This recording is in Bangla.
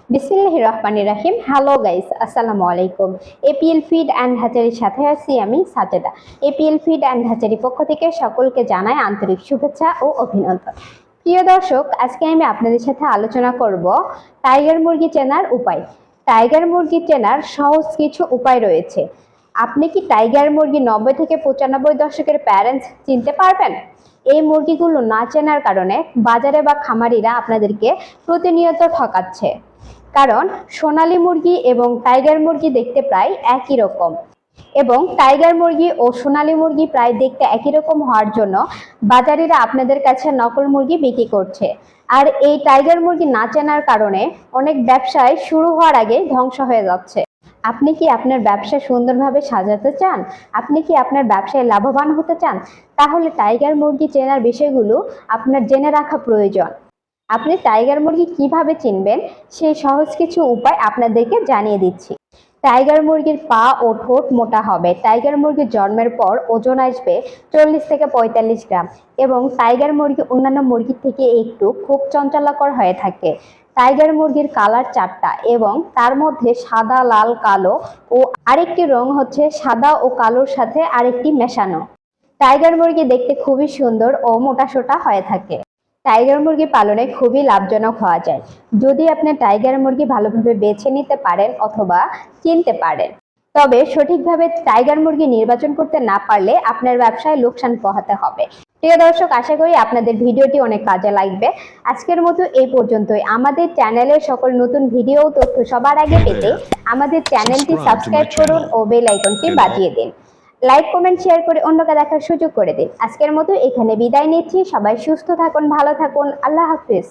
বিসমিল্লাহির রহমানির রহিম। হ্যালো গাইস, আসসালামু আলাইকুম। এপিএল ফিড অ্যান্ড হ্যাচারির সাথে আছি আমি Sajeda. APL feed and hatchery পক্ষ থেকে সকলকে জানাই আন্তরিক শুভেচ্ছা ও অভিনন্দন। প্রিয় দর্শক, আজকে আমি আপনাদের সাথে আলোচনা করব টাইগার মুরগি চেনার উপায়। টাইগার মুরগি চেনার সহজ কিছু উপায় রয়েছে। আপনি কি টাইগার মুরগি 90 থেকে 95 দশকের প্যারেন্টস চিনতে পারবেন? এই মুরগিগুলো না চেনার কারণে বাজারে বা খামারিরা আপনাদেরকে প্রতিনিয়ত ঠকাচ্ছে। কারণ সোনালী মুরগি এবং টাইগার মুরগি দেখতে প্রায় একই রকম, এবং টাইগার মুরগি ও সোনালী মুরগি প্রায় দেখতে একই রকম হওয়ার জন্য বাজারিরা আপনাদের কাছে নকল মুরগি বিক্রি করছে। আর এই টাইগার মুরগি না চেনার কারণে অনেক ব্যবসায় শুরু হওয়ার আগে ধ্বংস হয়ে যাচ্ছে। আপনি কি আপনার ব্যবসা সুন্দরভাবে সাজাতে চান? আপনি কি আপনার ব্যবসায় লাভবান হতে চান? তাহলে টাইগার মুরগি চেনার বিষয়গুলো আপনার জেনে রাখা প্রয়োজন। আপনি টাইগার মুরগি কিভাবে চিনবেন সেই সহজ কিছু উপায় আপনাদেরকে জানিয়ে দিচ্ছি। টাইগার মুরগির পা ও ঠোঁট মোটা হবে। টাইগার মুরগির জন্মের পর ওজন আসবে 40 থেকে 45 গ্রাম, এবং টাইগার মুরগি অন্যান্য মুরগির থেকে একটু খুব চঞ্চলকর হয়ে থাকে। টাইগার মুরগির কালার 4টা, এবং তার মধ্যে সাদা, লাল, কালো ও আরেকটি রং হচ্ছে সাদা ও কালোর সাথে আরেকটি মেশানো। টাইগার মুরগি দেখতে খুবই সুন্দর ও মোটাসোটা হয়ে থাকে। টাইগার মুরগি পালনে খুবই লাভজনক হওয়া যায় যদি আপনি টাইগার মুরগি ভালোভাবে বেছে নিতে পারেন অথবা চিনতে পারেন। তবে সঠিকভাবে টাইগার মুরগি নির্বাচন করতে না পারলে আপনার ব্যবসায় লোকসান পোহাতে হবে। প্রিয় দর্শক, আশা করি আপনাদের ভিডিওটি অনেক কাজে লাগবে। আজকের মতো এই পর্যন্তই। আমাদের চ্যানেলের সকল নতুন ভিডিও ও তথ্য সবার আগে পেতে আমাদের চ্যানেলটি সাবস্ক্রাইব করুন ও বেল আইকনটি বাজিয়ে দিন। লাইক, কমেন্ট, শেয়ার করে অন্যকে দেখার সুযোগ করে দিন। আজকের মতো এখানে বিদায় নিচ্ছি। সবাই সুস্থ থাকুন, ভালো থাকুন। আল্লাহ হাফিজ।